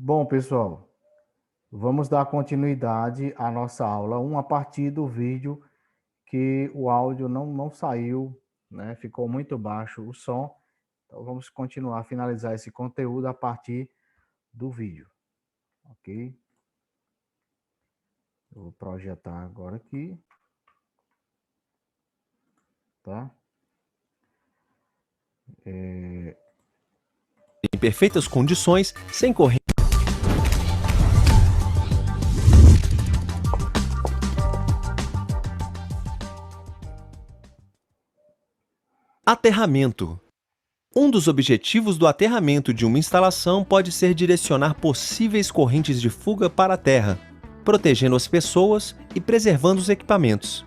Bom, pessoal, vamos dar continuidade à nossa aula a partir do vídeo que o áudio não saiu, né? Ficou muito baixo o som. Então, vamos continuar, finalizar esse conteúdo a partir do vídeo, ok? Eu vou projetar agora aqui, tá? Em perfeitas condições, sem correr. Aterramento. Um dos objetivos do aterramento de uma instalação pode ser direcionar possíveis correntes de fuga para a terra, protegendo as pessoas e preservando os equipamentos.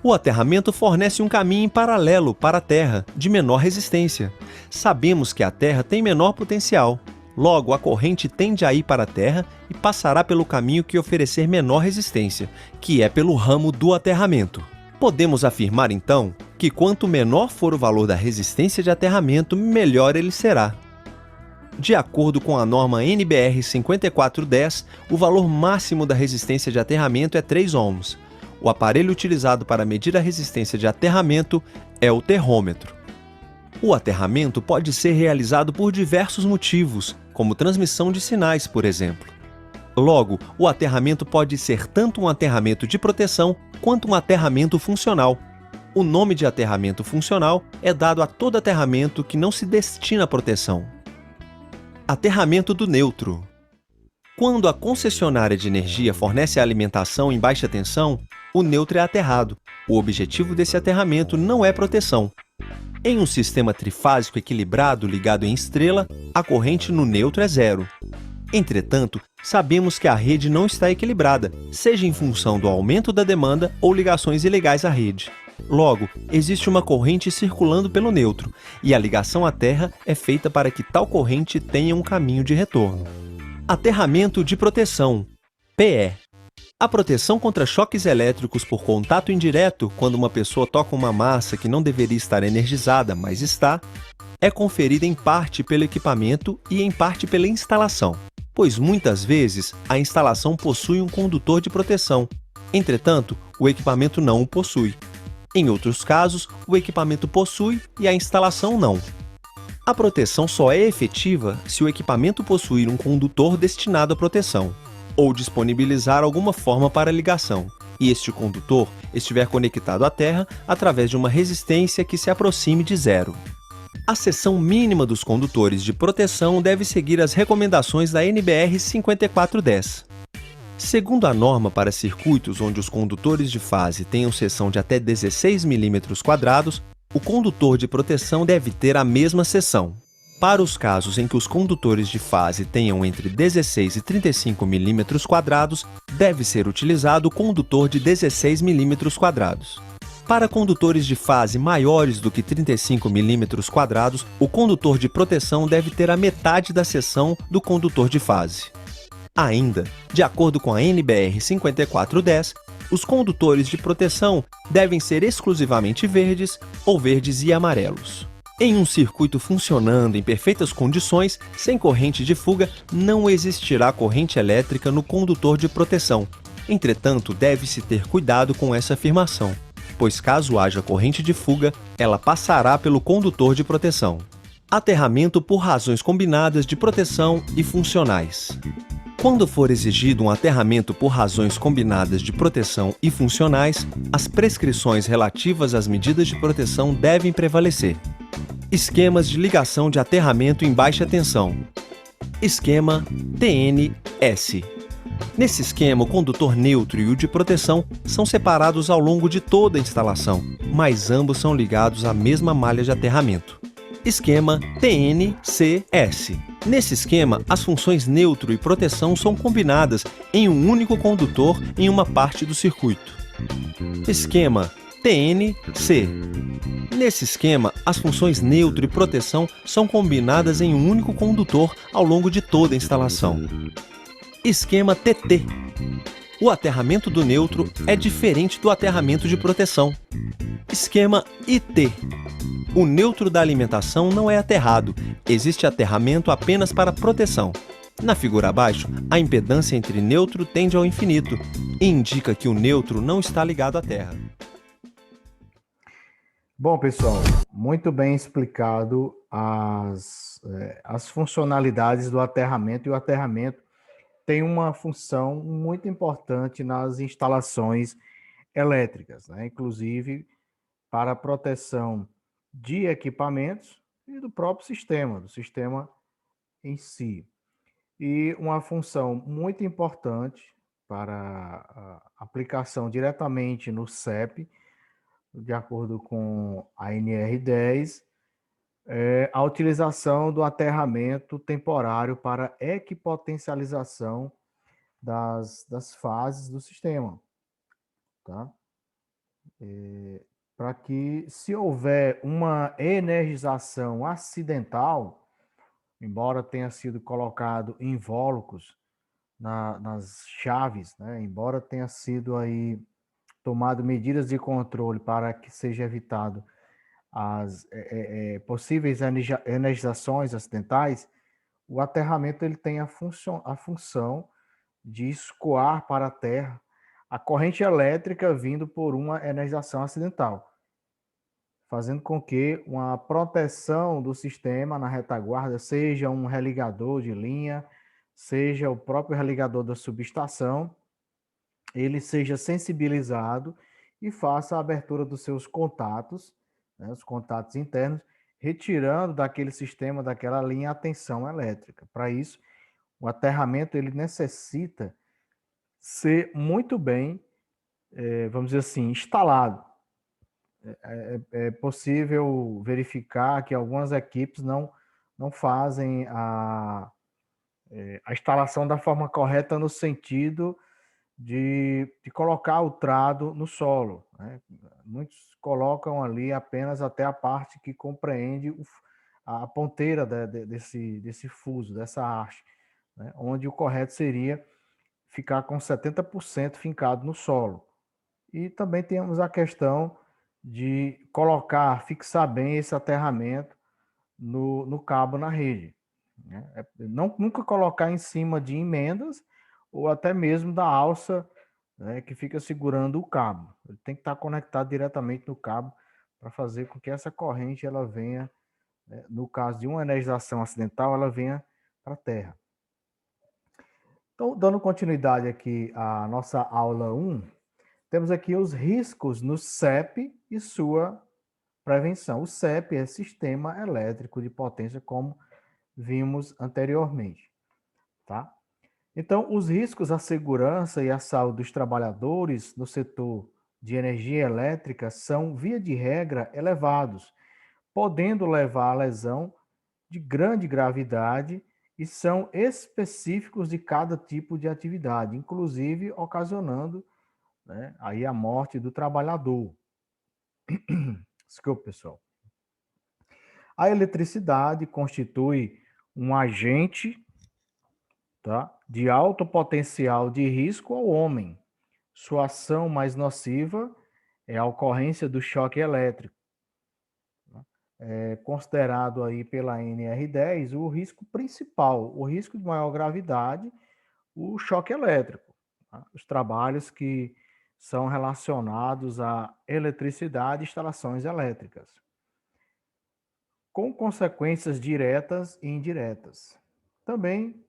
O aterramento fornece um caminho em paralelo para a terra, de menor resistência. Sabemos que a terra tem menor potencial. Logo, a corrente tende a ir para a terra e passará pelo caminho que oferecer menor resistência, que é pelo ramo do aterramento. Podemos afirmar, então, que quanto menor for o valor da resistência de aterramento, melhor ele será. De acordo com a norma NBR 5410, o valor máximo da resistência de aterramento é 3 ohms. O aparelho utilizado para medir a resistência de aterramento é o terrômetro. O aterramento pode ser realizado por diversos motivos, como transmissão de sinais, por exemplo. Logo, o aterramento pode ser tanto um aterramento de proteção quanto um aterramento funcional. O nome de aterramento funcional é dado a todo aterramento que não se destina à proteção. Aterramento do neutro. Quando a concessionária de energia fornece a alimentação em baixa tensão, o neutro é aterrado. O objetivo desse aterramento não é proteção. Em um sistema trifásico equilibrado ligado em estrela, a corrente no neutro é zero. Entretanto, sabemos que a rede não está equilibrada, seja em função do aumento da demanda ou ligações ilegais à rede. Logo, existe uma corrente circulando pelo neutro, e a ligação à Terra é feita para que tal corrente tenha um caminho de retorno. Aterramento de proteção, PE. A proteção contra choques elétricos por contato indireto, quando uma pessoa toca uma massa que não deveria estar energizada, mas está, é conferida em parte pelo equipamento e em parte pela instalação, pois muitas vezes a instalação possui um condutor de proteção. Entretanto, o equipamento não o possui. Em outros casos, o equipamento possui e a instalação não. A proteção só é efetiva se o equipamento possuir um condutor destinado à proteção, ou disponibilizar alguma forma para ligação, e este condutor estiver conectado à Terra através de uma resistência que se aproxime de zero. A seção mínima dos condutores de proteção deve seguir as recomendações da NBR 5410. Segundo a norma para circuitos onde os condutores de fase tenham seção de até 16 mm², o condutor de proteção deve ter a mesma seção. Para os casos em que os condutores de fase tenham entre 16 e 35 mm², deve ser utilizado o condutor de 16 mm². Para condutores de fase maiores do que 35 mm², o condutor de proteção deve ter a metade da seção do condutor de fase. Ainda, de acordo com a NBR 5410, os condutores de proteção devem ser exclusivamente verdes ou verdes e amarelos. Em um circuito funcionando em perfeitas condições, sem corrente de fuga, não existirá corrente elétrica no condutor de proteção. Entretanto, deve-se ter cuidado com essa afirmação, pois caso haja corrente de fuga, ela passará pelo condutor de proteção. Aterramento por razões combinadas de proteção e funcionais. Quando for exigido um aterramento por razões combinadas de proteção e funcionais, as prescrições relativas às medidas de proteção devem prevalecer. Esquemas de ligação de aterramento em baixa tensão. Esquema TNS. Nesse esquema, o condutor neutro e o de proteção são separados ao longo de toda a instalação, mas ambos são ligados à mesma malha de aterramento. Esquema TNCS. Nesse esquema, as funções neutro e proteção são combinadas em um único condutor em uma parte do circuito. Esquema TNC. Nesse esquema, as funções neutro e proteção são combinadas em um único condutor ao longo de toda a instalação. Esquema TT. O aterramento do neutro é diferente do aterramento de proteção. Esquema IT. O neutro da alimentação não é aterrado, existe aterramento apenas para proteção. Na figura abaixo, a impedância entre neutro tende ao infinito e indica que o neutro não está ligado à Terra. Bom, pessoal, muito bem explicado as funcionalidades do aterramento, e o aterramento tem uma função muito importante nas instalações elétricas, né? Inclusive para a proteção de equipamentos e do próprio sistema, do sistema em si. E uma função muito importante para a aplicação diretamente no CEP, de acordo com a NR10, é a utilização do aterramento temporário para equipotencialização das fases do sistema, tá? Para que, se houver uma energização acidental, embora tenha sido colocado invólucros nas chaves, né? Embora tenha sido aí tomado medidas de controle para que seja evitado as possíveis energizações acidentais, o aterramento ele tem a função de escoar para a Terra a corrente elétrica vindo por uma energização acidental, fazendo com que uma proteção do sistema na retaguarda, seja um religador de linha, seja o próprio religador da subestação, ele seja sensibilizado e faça a abertura dos seus contatos, né, os contatos internos, retirando daquele sistema, daquela linha, a tensão elétrica. Para isso, o aterramento ele necessita ser muito bem, vamos dizer assim, instalado. É possível verificar que algumas equipes não fazem a instalação da forma correta no sentido de colocar o trado no solo, né? Muitos colocam ali apenas até a parte que compreende a ponteira desse fuso, dessa haste, né? Onde o correto seria ficar com 70% fincado no solo. E também temos a questão de fixar bem esse aterramento no cabo na rede, né? Nunca colocar em cima de emendas ou até mesmo da alça, né, que fica segurando o cabo. Ele tem que estar conectado diretamente no cabo para fazer com que essa corrente ela venha, né, no caso de uma energização acidental, ela venha para a Terra. Então, dando continuidade aqui à nossa aula 1, temos aqui os riscos no CEP e sua prevenção. O CEP é Sistema Elétrico de Potência, como vimos anteriormente, tá? Então, os riscos à segurança e à saúde dos trabalhadores no setor de energia elétrica são, via de regra, elevados, podendo levar à lesão de grande gravidade e são específicos de cada tipo de atividade, inclusive ocasionando, né, aí a morte do trabalhador. Desculpa, pessoal. A eletricidade constitui um agente, tá, de alto potencial de risco ao homem. Sua ação mais nociva é a ocorrência do choque elétrico. É considerado aí pela NR10 o risco principal, o risco de maior gravidade, o choque elétrico, tá? Os trabalhos que são relacionados à eletricidade e instalações elétricas, com consequências diretas e indiretas. Também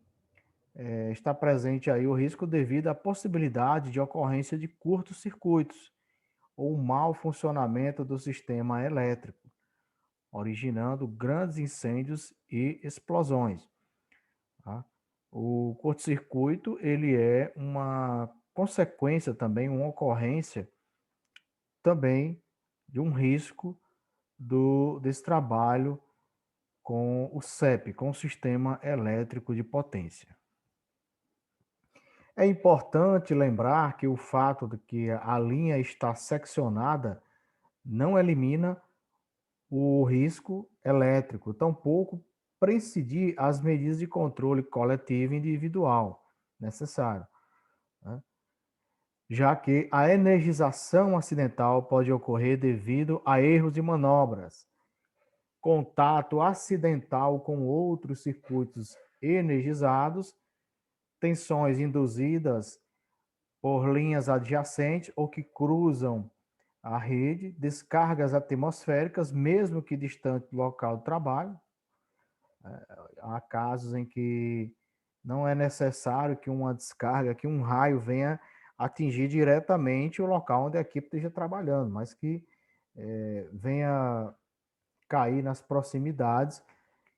está presente aí o risco devido à possibilidade de ocorrência de curtos-circuitos ou mau funcionamento do sistema elétrico, originando grandes incêndios e explosões, tá? O curto-circuito ele é uma consequência também, uma ocorrência também de um risco desse trabalho com o CEP, com o Sistema Elétrico de Potência. É importante lembrar que o fato de que a linha está seccionada não elimina o risco elétrico, tampouco prescindir as medidas de controle coletivo e individual necessário, né? Já que a energização acidental pode ocorrer devido a erros de manobras, contato acidental com outros circuitos energizados, tensões induzidas por linhas adjacentes ou que cruzam a rede, descargas atmosféricas, mesmo que distante do local de trabalho. Há casos em que não é necessário que uma descarga, que um raio venha atingir diretamente o local onde a equipe esteja trabalhando, mas que venha cair nas proximidades.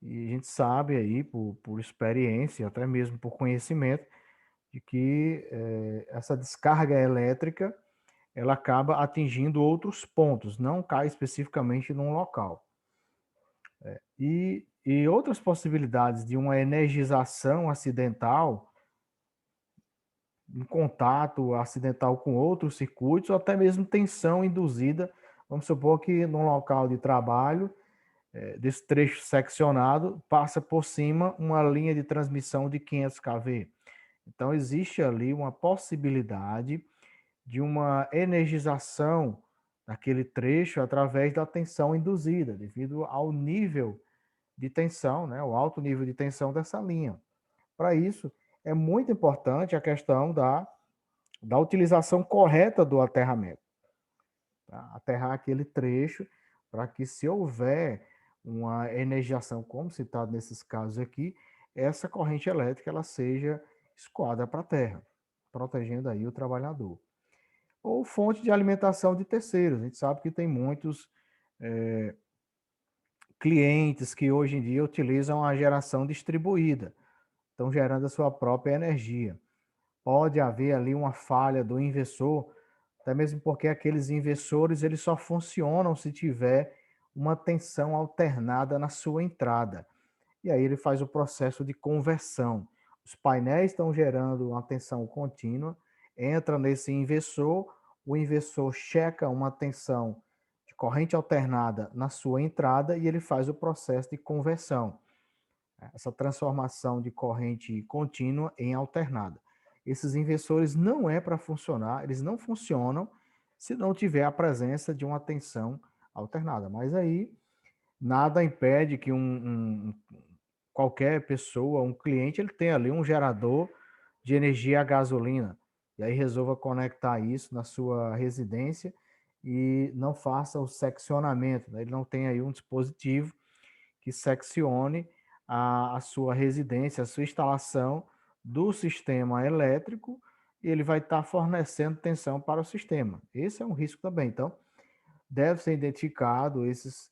E a gente sabe aí, por experiência, até mesmo por conhecimento, de que essa descarga elétrica ela acaba atingindo outros pontos, não cai especificamente num local. E outras possibilidades de uma energização acidental, um contato acidental com outros circuitos, ou até mesmo tensão induzida. Vamos supor que num local de trabalho, desse trecho seccionado, passa por cima uma linha de transmissão de 500 kV. Então, existe ali uma possibilidade de uma energização daquele trecho através da tensão induzida, devido ao nível de tensão, né, o alto nível de tensão dessa linha. Para isso, é muito importante a questão da utilização correta do aterramento. Tá? Aterrar aquele trecho para que, se houver uma energização, como citado nesses casos aqui, essa corrente elétrica ela seja escoada para a terra, protegendo aí o trabalhador. Ou fonte de alimentação de terceiros. A gente sabe que tem muitos clientes que hoje em dia utilizam a geração distribuída, estão gerando a sua própria energia. Pode haver ali uma falha do inversor, até mesmo porque aqueles inversores eles só funcionam se tiver uma tensão alternada na sua entrada. E aí ele faz o processo de conversão. Os painéis estão gerando uma tensão contínua, entra nesse inversor, o inversor checa uma tensão de corrente alternada na sua entrada e ele faz o processo de conversão, essa transformação de corrente contínua em alternada. Esses inversores não é para funcionar, eles não funcionam se não tiver a presença de uma tensão alternada. Mas aí nada impede que qualquer pessoa, um cliente, ele tenha ali um gerador de energia a gasolina e aí resolva conectar isso na sua residência e não faça o seccionamento, né? Ele não tem aí um dispositivo que seccione a sua residência, a sua instalação do sistema elétrico, e ele vai estar fornecendo tensão para o sistema. Esse é um risco também. Então, deve ser identificado esses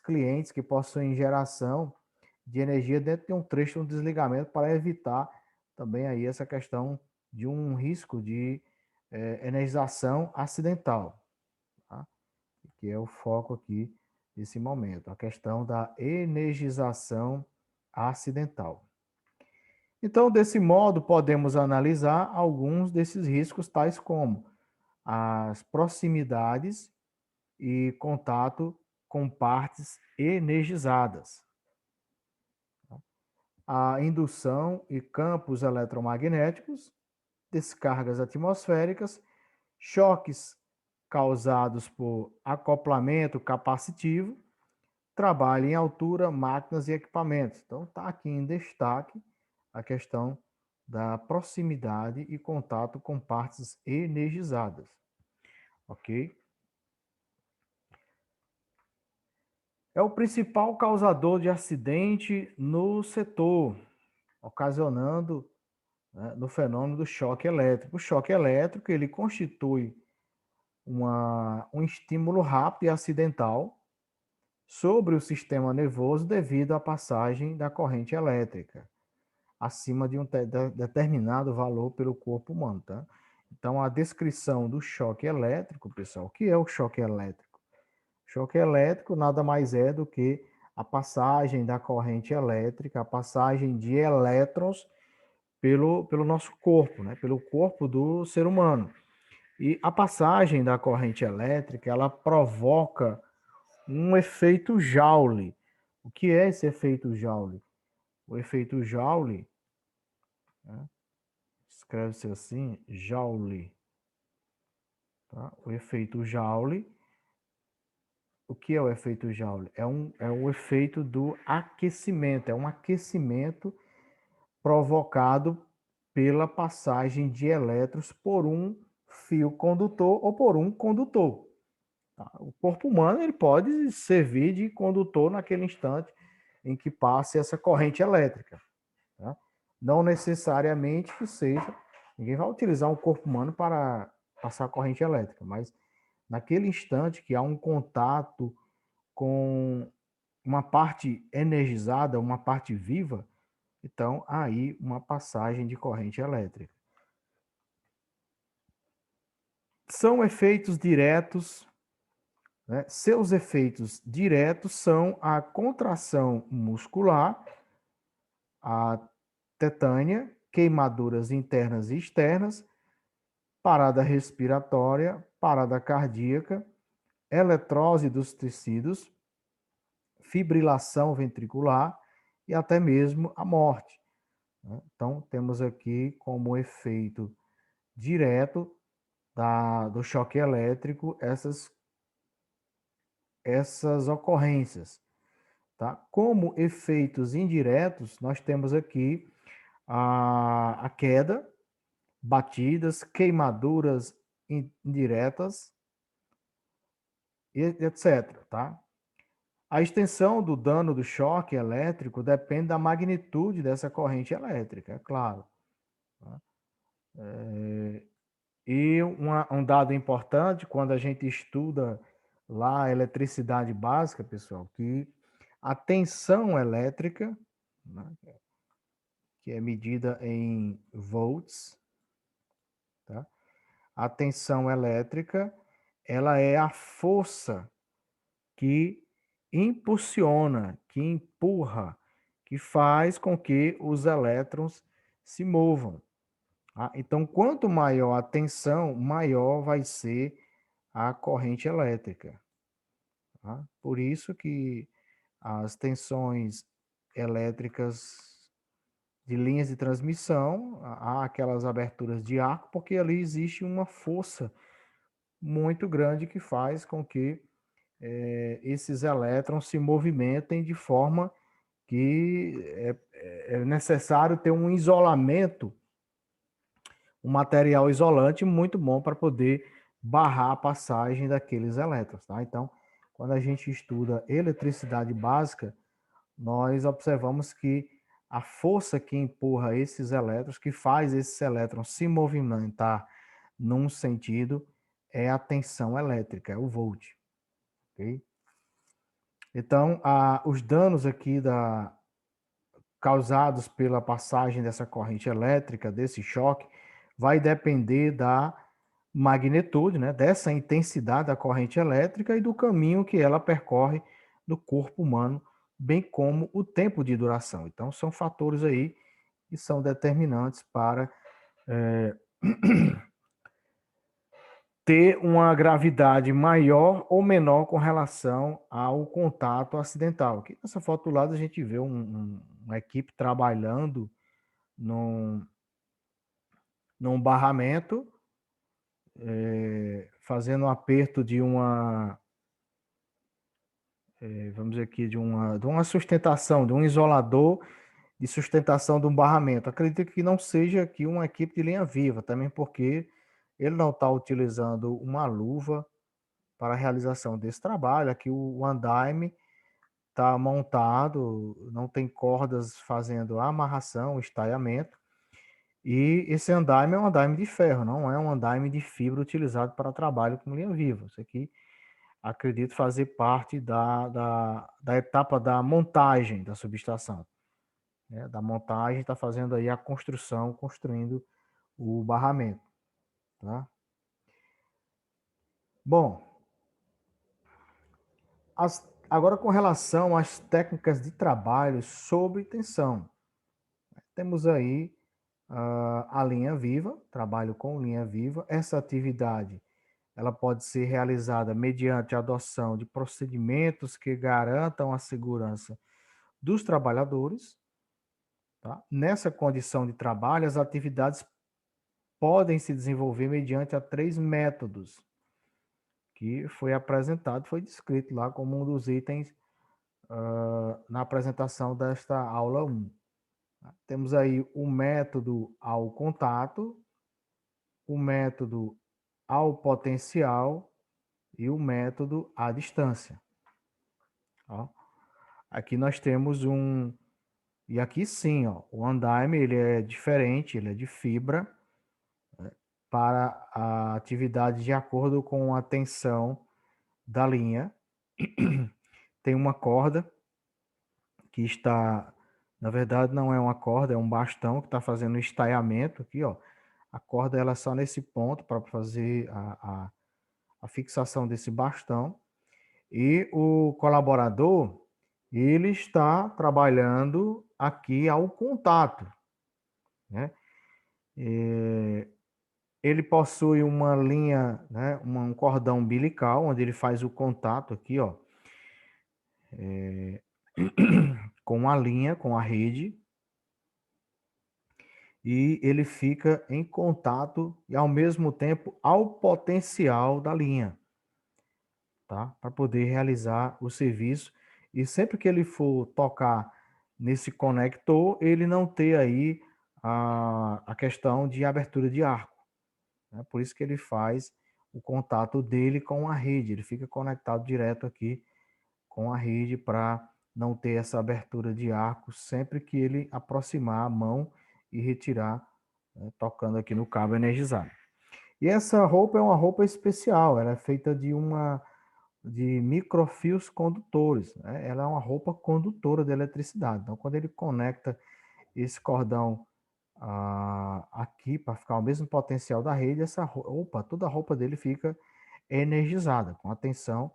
clientes que possuem geração de energia dentro de um trecho de um desligamento para evitar também aí essa questão de um risco de energização acidental, tá? Que é o foco aqui desse momento, a questão da energização acidental. Então, desse modo, podemos analisar alguns desses riscos, tais como as proximidades e contato com partes energizadas, a indução e campos eletromagnéticos, descargas atmosféricas, choques causados por acoplamento capacitivo, trabalho em altura, máquinas e equipamentos. Então, está aqui em destaque a questão da proximidade e contato com partes energizadas, ok? É o principal causador de acidente no setor, ocasionando, né, no fenômeno do choque elétrico. O choque elétrico ele constitui um estímulo rápido e acidental sobre o sistema nervoso devido à passagem da corrente elétrica acima de um determinado valor pelo corpo humano, tá? Então, a descrição do choque elétrico, pessoal, o que é o choque elétrico? Choque elétrico nada mais é do que a passagem da corrente elétrica, a passagem de elétrons pelo nosso corpo, né? Pelo corpo do ser humano. E a passagem da corrente elétrica, ela provoca um efeito Joule. O que é esse efeito Joule? O efeito Joule, né? Escreve-se assim, Joule. Tá? O efeito Joule. O que é o efeito Joule? É o efeito do aquecimento, é um aquecimento provocado pela passagem de elétrons por um fio condutor ou por um condutor. Tá? O corpo humano ele pode servir de condutor naquele instante em que passe essa corrente elétrica. Tá? Não necessariamente que seja, ninguém vai utilizar um corpo humano para passar corrente elétrica, mas naquele instante que há um contato com uma parte energizada, uma parte viva, então aí uma passagem de corrente elétrica. São efeitos diretos, né? Seus efeitos diretos são a contração muscular, a tetânia, queimaduras internas e externas, parada respiratória, parada cardíaca, eletrose dos tecidos, fibrilação ventricular e até mesmo a morte. Então, temos aqui como efeito direto do choque elétrico essas ocorrências. Tá? Como efeitos indiretos, nós temos aqui a queda, batidas, queimaduras indiretas, etc. Tá? A extensão do dano do choque elétrico depende da magnitude dessa corrente elétrica, é claro. Tá? E um dado importante, quando a gente estuda lá a eletricidade básica, pessoal, que a tensão elétrica, né, que é medida em volts, tá? A tensão elétrica, ela é a força que impulsiona, que empurra, que faz com que os elétrons se movam. Tá? Então, quanto maior a tensão, maior vai ser a corrente elétrica. Tá? Por isso que as tensões elétricas de linhas de transmissão, há aquelas aberturas de arco, porque ali existe uma força muito grande que faz com que esses elétrons se movimentem de forma que é necessário ter um isolamento, um material isolante muito bom para poder barrar a passagem daqueles elétrons. Tá? Então, quando a gente estuda eletricidade básica, nós observamos que a força que empurra esses elétrons, que faz esses elétrons se movimentar num sentido, é a tensão elétrica, é o volt. Okay? Então, os danos aqui causados pela passagem dessa corrente elétrica, desse choque, vai depender da magnitude, né, dessa intensidade da corrente elétrica e do caminho que ela percorre no corpo humano, bem como o tempo de duração. Então, são fatores aí que são determinantes para ter uma gravidade maior ou menor com relação ao contato acidental. Aqui nessa foto do lado a gente vê uma equipe trabalhando num, num barramento, fazendo um aperto de vamos dizer aqui, de uma sustentação, de um isolador de sustentação de um barramento. Acredito que não seja aqui uma equipe de linha viva, também porque ele não está utilizando uma luva para a realização desse trabalho. Aqui o andaime está montado, não tem cordas fazendo a amarração, o estaiamento. E esse andaime é um andaime de ferro, não é um andaime de fibra utilizado para trabalho com linha viva. Isso aqui acredito fazer parte da etapa da montagem da subestação. Né? Da montagem está fazendo aí a construção, construindo o barramento. Tá? Bom, agora com relação às técnicas de trabalho sob tensão. Temos aí a linha viva, trabalho com linha viva. Essa atividade ela pode ser realizada mediante a adoção de procedimentos que garantam a segurança dos trabalhadores. Tá? Nessa condição de trabalho, as atividades podem se desenvolver mediante a 3 métodos que foi apresentado, foi descrito lá como um dos itens na apresentação desta aula 1. Temos aí o método ao contato, o método ao potencial e o método à distância. Ó, aqui nós temos e aqui sim, ó, o andaime ele é diferente, ele é de fibra, para a atividade de acordo com a tensão da linha. Tem uma corda que está, na verdade não é uma corda, é um bastão que está fazendo o estaiamento aqui, ó. A corda ela é só nesse ponto para fazer a fixação desse bastão. E o colaborador, ele está trabalhando aqui ao contato, né? Ele possui uma linha, né, um cordão umbilical, onde ele faz o contato aqui, ó, com a linha, com a rede, e ele fica em contato e ao mesmo tempo ao potencial da linha, tá? Para poder realizar o serviço. E sempre que ele for tocar nesse conector, ele não ter aí a questão de abertura de arco, né? Por isso que ele faz o contato dele com a rede, ele fica conectado direto aqui com a rede para não ter essa abertura de arco sempre que ele aproximar a mão e retirar, né, tocando aqui no cabo energizado. E essa roupa é uma roupa especial, ela é feita de microfios condutores, né? Ela é uma roupa condutora de eletricidade. Então, quando ele conecta esse cordão aqui para ficar o mesmo potencial da rede, toda a roupa dele fica energizada com a tensão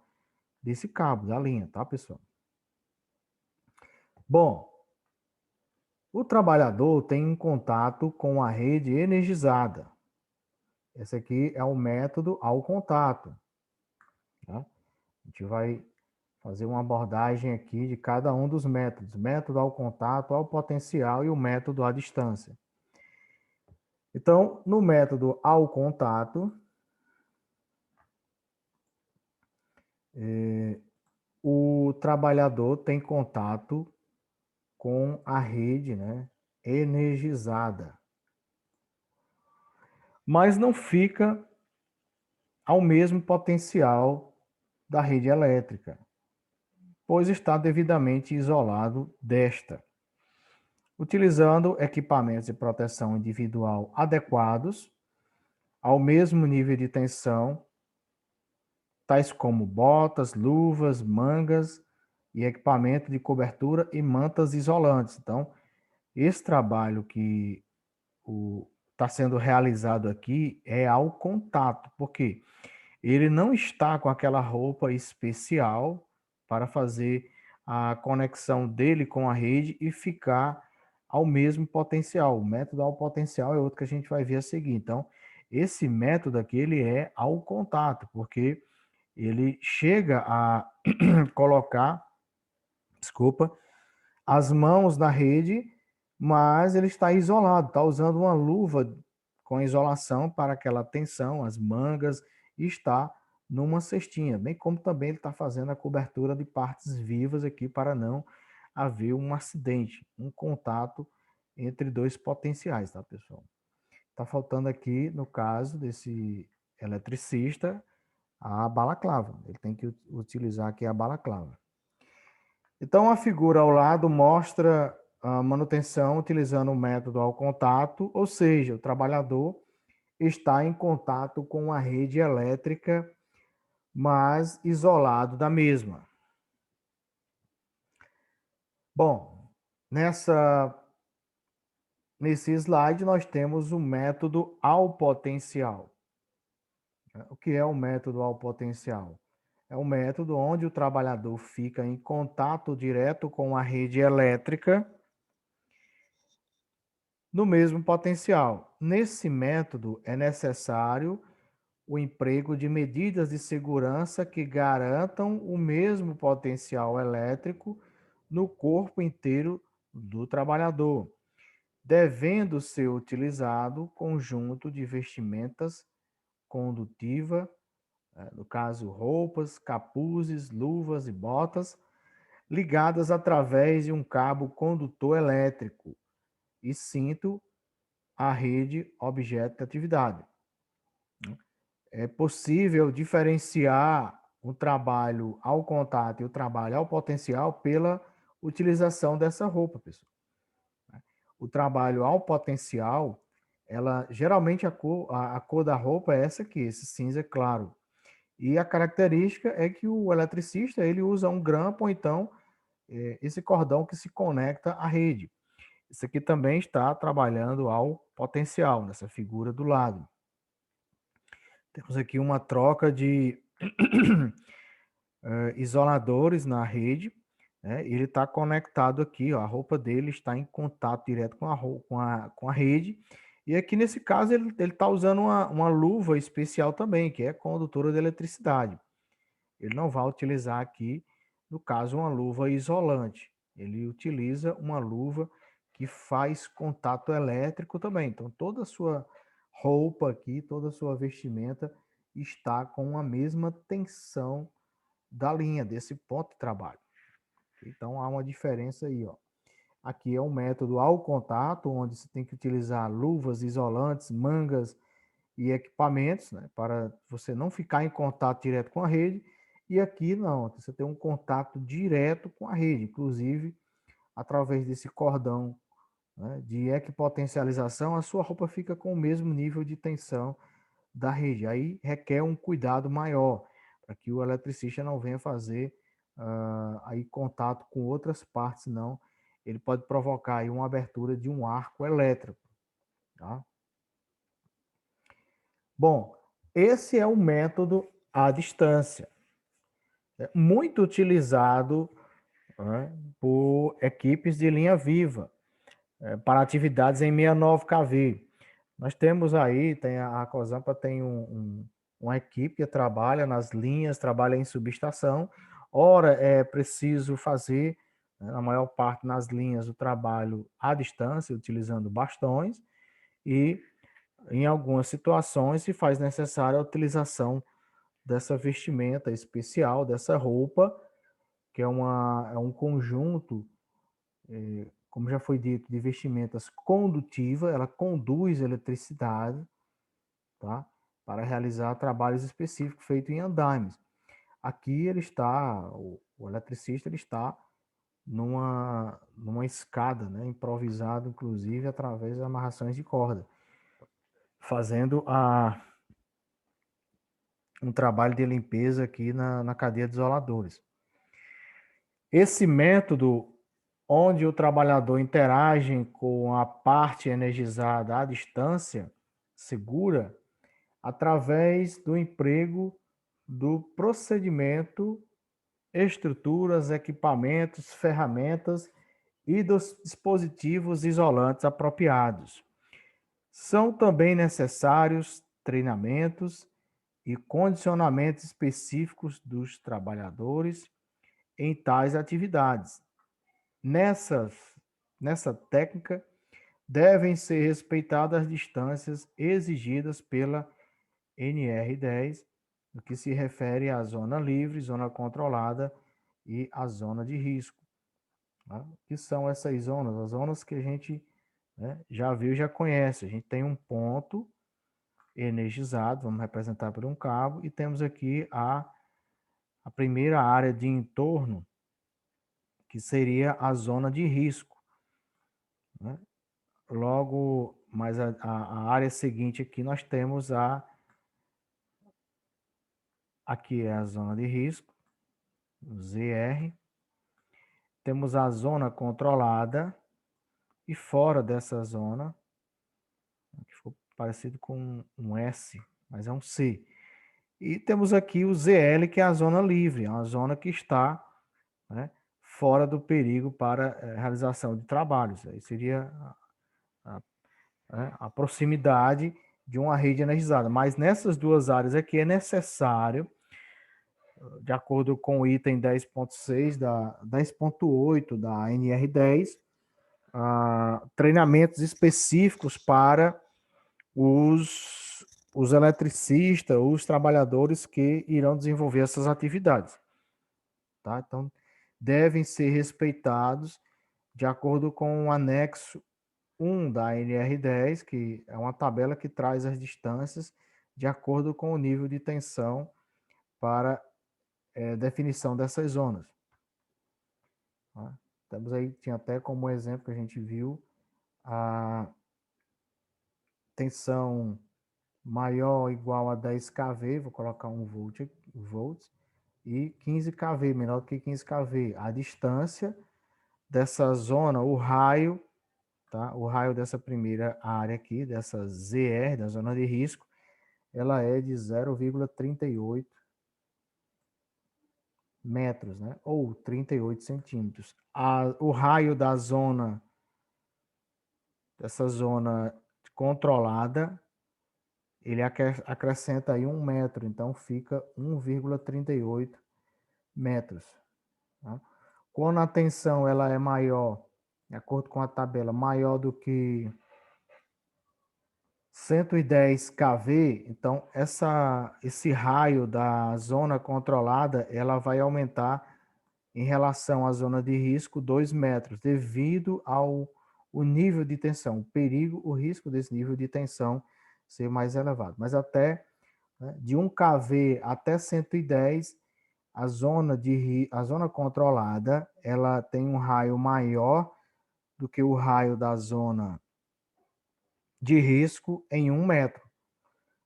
desse cabo, da linha, tá, pessoal? Bom, o trabalhador tem um contato com a rede energizada. Esse aqui é o método ao contato, tá? A gente vai fazer uma abordagem aqui de cada um dos métodos. Método ao contato, ao potencial e o método à distância. Então, no método ao contato, o trabalhador tem contato com a rede, né, energizada. Mas não fica ao mesmo potencial da rede elétrica, pois está devidamente isolado desta. Utilizando equipamentos de proteção individual adequados, ao mesmo nível de tensão, tais como botas, luvas, mangas e equipamento de cobertura e mantas isolantes. Então, esse trabalho que está sendo realizado aqui é ao contato, porque ele não está com aquela roupa especial para fazer a conexão dele com a rede e ficar ao mesmo potencial. O método ao potencial é outro que a gente vai ver a seguir. Então, esse método aqui ele é ao contato, porque ele chega a colocar, desculpa, as mãos na rede, mas ele está isolado, está usando uma luva com isolação para aquela tensão, as mangas, e está numa cestinha, bem como também ele está fazendo a cobertura de partes vivas aqui para não haver um acidente, um contato entre dois potenciais, tá, pessoal? Está faltando aqui, no caso desse eletricista, a balaclava. Ele tem que utilizar aqui a balaclava. Então, a figura ao lado mostra a manutenção utilizando o método ao contato, ou seja, o trabalhador está em contato com a rede elétrica, mas isolado da mesma. Bom, nesse slide nós temos o método ao potencial. O que é o método ao potencial? É um método onde o trabalhador fica em contato direto com a rede elétrica no mesmo potencial. Nesse método é necessário o emprego de medidas de segurança que garantam o mesmo potencial elétrico no corpo inteiro do trabalhador, devendo ser utilizado conjunto de vestimentas condutiva, no caso roupas, capuzes, luvas e botas, ligadas através de um cabo condutor elétrico, e sinto a rede objeto de atividade. É possível diferenciar o trabalho ao contato e o trabalho ao potencial pela utilização dessa roupa, pessoal. O trabalho ao potencial, ela geralmente a cor da roupa é essa aqui, esse cinza claro. E a característica é que o eletricista ele usa um grampo ou então esse cordão que se conecta à rede. Isso aqui também está trabalhando ao potencial, nessa figura do lado. Temos aqui uma troca de isoladores na rede, né? Ele está conectado aqui, ó, a roupa dele está em contato direto com a rede, e aqui nesse caso ele está usando uma luva especial também, que é condutora de eletricidade. Ele não vai utilizar aqui, no caso, uma luva isolante, ele utiliza uma luva que faz contato elétrico também. Então, toda a sua roupa aqui, toda a sua vestimenta está com a mesma tensão da linha, desse ponto de trabalho. Então, há uma diferença aí, ó. Aqui é um método ao contato, onde você tem que utilizar luvas isolantes, mangas e equipamentos, né, para você não ficar em contato direto com a rede. E aqui não, você tem um contato direto com a rede, inclusive através desse cordão, né, de equipotencialização, a sua roupa fica com o mesmo nível de tensão da rede. Aí requer um cuidado maior, para que o eletricista não venha fazer aí contato com outras partes, não. Ele pode provocar aí uma abertura de um arco elétrico. Tá? Bom, esse é o método à distância. É muito utilizado, né, por equipes de linha viva, para atividades em 69 kV. Nós temos aí, a Cosampa tem uma equipe que trabalha nas linhas, trabalha em subestação. Ora, é preciso fazer, né, na maior parte nas linhas, o trabalho à distância, utilizando bastões, e em algumas situações se faz necessária a utilização dessa vestimenta especial, dessa roupa, que é um conjunto, como já foi dito, de vestimentas condutiva, ela conduz eletricidade, tá? Para realizar trabalhos específicos feitos em andaimes. Aqui ele está, o eletricista ele está numa escada, né, improvisado, inclusive, através de amarrações de corda, fazendo um trabalho de limpeza aqui na cadeia de isoladores. Esse método, onde o trabalhador interage com a parte energizada à distância, segura, através do emprego do procedimento, estruturas, equipamentos, ferramentas e dos dispositivos isolantes apropriados. São também necessários treinamentos e condicionamentos específicos dos trabalhadores em tais atividades. Nessa técnica, devem ser respeitadas as distâncias exigidas pela NR10, no que se refere à zona livre, zona controlada e à zona de risco. Tá? Que são essas zonas? As zonas que a gente, né, já viu e já conhece. A gente tem um ponto energizado, vamos representar por um cabo, e temos aqui a primeira área de entorno, que seria a zona de risco. Né? Logo, mais a área seguinte aqui, nós temos aqui é a zona de risco, ZR. Temos a zona controlada e fora dessa zona, que ficou parecido com um S, mas é um C. E temos aqui o ZL, que é a zona livre, é uma zona que está, né, fora do perigo para realização de trabalhos. Aí seria a proximidade de uma rede energizada. Mas nessas duas áreas aqui é necessário, de acordo com o item 10.6 10.8 da NR10, treinamentos específicos para os eletricistas, os trabalhadores que irão desenvolver essas atividades. Tá? Então, devem ser respeitados de acordo com o anexo 1 da NR10, que é uma tabela que traz as distâncias de acordo com o nível de tensão para definição dessas zonas. Tá? Temos aí, tinha até como exemplo que a gente viu, a tensão maior ou igual a 10 kV, vou colocar 1 volts, e 15 kV, menor do que 15 kV. A distância dessa zona, o raio, tá? O raio dessa primeira área aqui, dessa ZR, da zona de risco, ela é de 0,38 metros, né? Ou 38 centímetros. O raio da zona, dessa zona controlada, ele acrescenta aí 1 metro, então fica 1,38 metros. Tá? Quando a tensão ela é maior, de acordo com a tabela, maior do que 110 kV, então esse raio da zona controlada ela vai aumentar em relação à zona de risco 2 metros, devido ao o nível de tensão, o perigo, o risco desse nível de tensão ser mais elevado. Mas até, né, de 1 kV até 110, a zona controlada ela tem um raio maior do que o raio da zona de risco em 1 metro.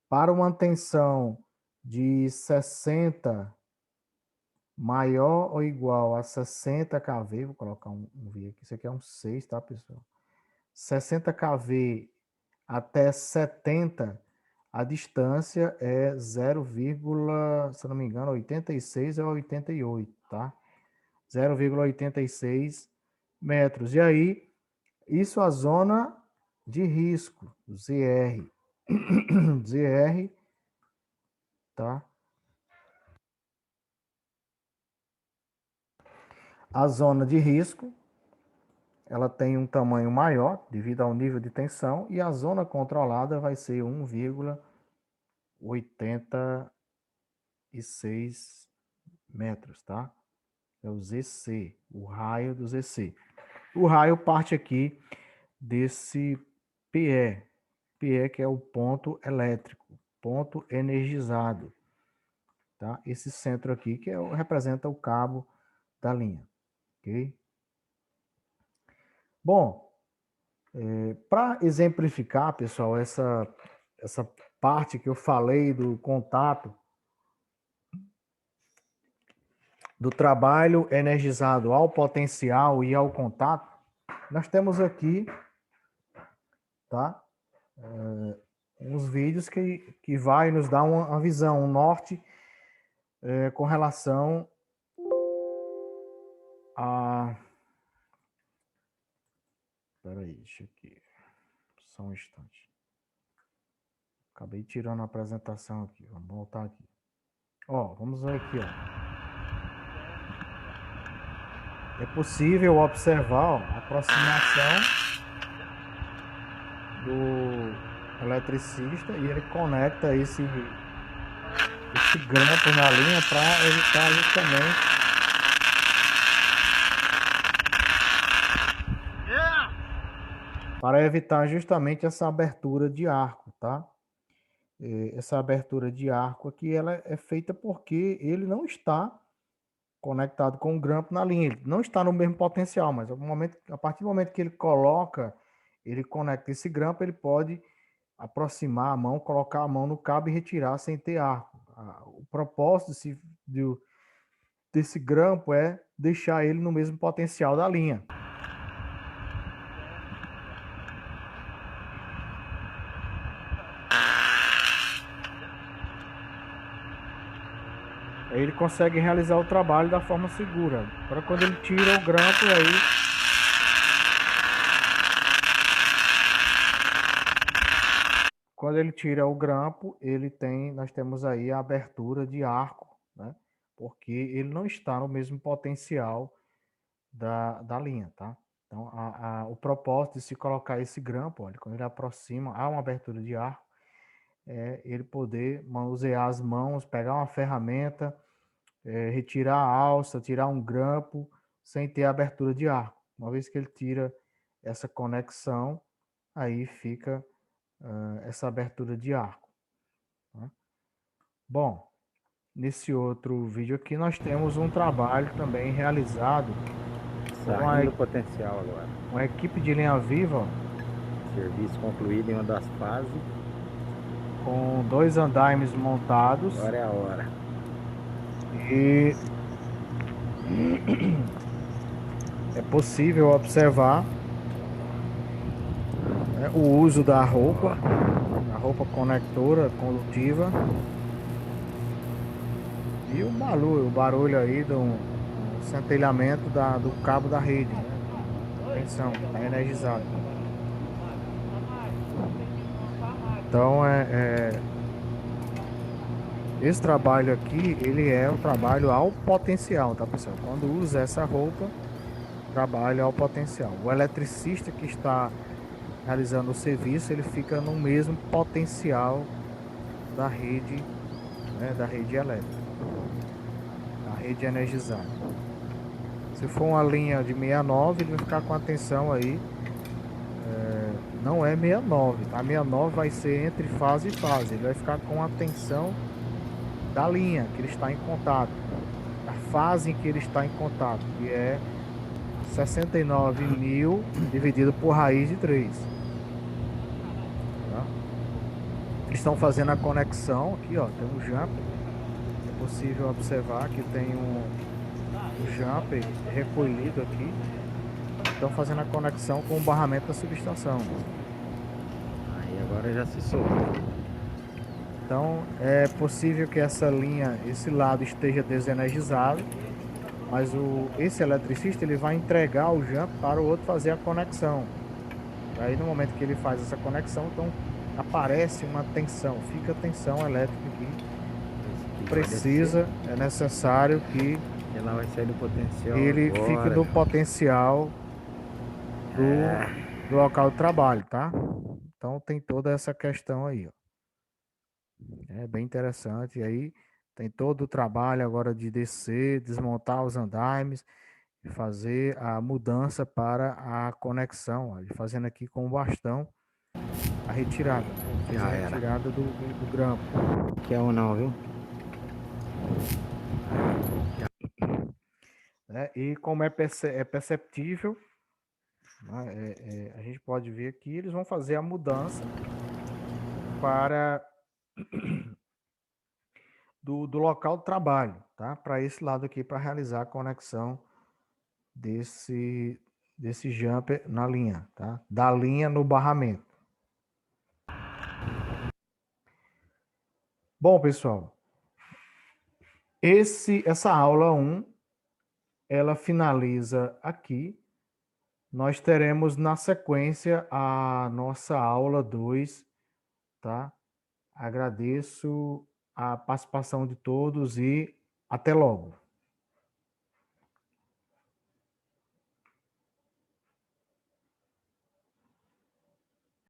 Para uma tensão de 60 maior ou igual a 60 kV, vou colocar um V aqui, isso aqui é um 6, tá, pessoal? 60 kV até 70, a distância é 0, se eu não me engano, 86 ou 88, tá? 0,86 metros. E aí, isso a zona de risco, ZR. ZR, tá? A zona de risco, ela tem um tamanho maior devido ao nível de tensão e a zona controlada vai ser 1,86 metros, tá? É o ZC, o raio do ZC. O raio parte aqui desse PE, PE que é o ponto elétrico, ponto energizado, tá? Esse centro aqui que representa o cabo da linha, ok? Bom, para exemplificar, pessoal, essa parte que eu falei do contato, do trabalho energizado ao potencial e ao contato, nós temos aqui, tá? Uns vídeos que vai nos dar uma visão, um norte com relação a... Espera aí, deixa aqui, só um instante. Acabei tirando a apresentação aqui, vamos voltar aqui. Ó, vamos ver aqui, ó. É possível observar, ó, a aproximação do eletricista e ele conecta esse grampo na linha para evitar justamente essa abertura de arco, tá? Essa abertura de arco aqui ela é feita porque ele não está conectado com o grampo na linha, ele não está no mesmo potencial, mas a partir do momento que ele conecta esse grampo, ele pode aproximar a mão, colocar a mão no cabo e retirar sem ter arco. O propósito desse grampo é deixar ele no mesmo potencial da linha. Aí ele consegue realizar o trabalho da forma segura. Para quando ele tira o grampo, aí quando ele tira o grampo, nós temos aí a abertura de arco, né? Porque ele não está no mesmo potencial da linha, tá? Então, o propósito de se colocar esse grampo, olha, quando ele aproxima, há uma abertura de arco, ele poder manusear as mãos, pegar uma ferramenta, retirar a alça, tirar um grampo, sem ter abertura de arco. Uma vez que ele tira essa conexão, aí fica essa abertura de arco. Tá? Bom, nesse outro vídeo aqui nós temos um trabalho também realizado por Saindo do potencial agora. uma equipe de linha viva, ó, Serviço concluído em uma das fases. com 2 andaimes montados. Agora é a hora. E é possível observar, né, o uso da roupa conectora, condutiva, e o barulho aí do centelhamento do cabo da rede, né? Atenção, está energizado. Então, esse trabalho aqui, ele é um trabalho ao potencial, tá, pessoal? Quando usa essa roupa, trabalho ao potencial. O eletricista que está realizando o serviço, ele fica no mesmo potencial da rede, né, da rede elétrica, da rede energizada. Se for uma linha de 69, ele vai ficar com a tensão aí, não é 69, tá? 69 vai ser entre fase e fase, ele vai ficar com a tensão da linha que ele está em contato, da fase em que ele está em contato, que é 69.000 dividido por raiz de 3. Tá? Eles estão fazendo a conexão aqui, ó, tem um jumper. É possível observar que tem um jumper recolhido aqui. Estão fazendo a conexão com o barramento da subestação. Aí agora já se soltou. Então é possível que essa linha, esse lado esteja desenergizado, mas esse eletricista ele vai entregar o jump para o outro fazer a conexão. Aí no momento que ele faz essa conexão, então aparece uma tensão, fica a tensão elétrica aqui. Precisa, é necessário que ela vai sair do potencial ele agora. fique no potencial do local de trabalho, tá? Então tem toda essa questão aí, ó. É bem interessante. E aí tem todo o trabalho agora de descer, desmontar os andaimes e fazer a mudança para a conexão, ó, fazendo aqui com o bastão a retirada. Fez a retirada do grampo. Quer ou não, viu? E como é perceptível, né, a gente pode ver aqui, eles vão fazer a mudança para do local de trabalho, tá? Para esse lado aqui, para realizar a conexão desse jumper na linha, tá? Da linha no barramento. Bom, pessoal, essa aula 1, ela finaliza aqui. Nós teremos na sequência a nossa aula 2, tá? Agradeço a participação de todos e até logo.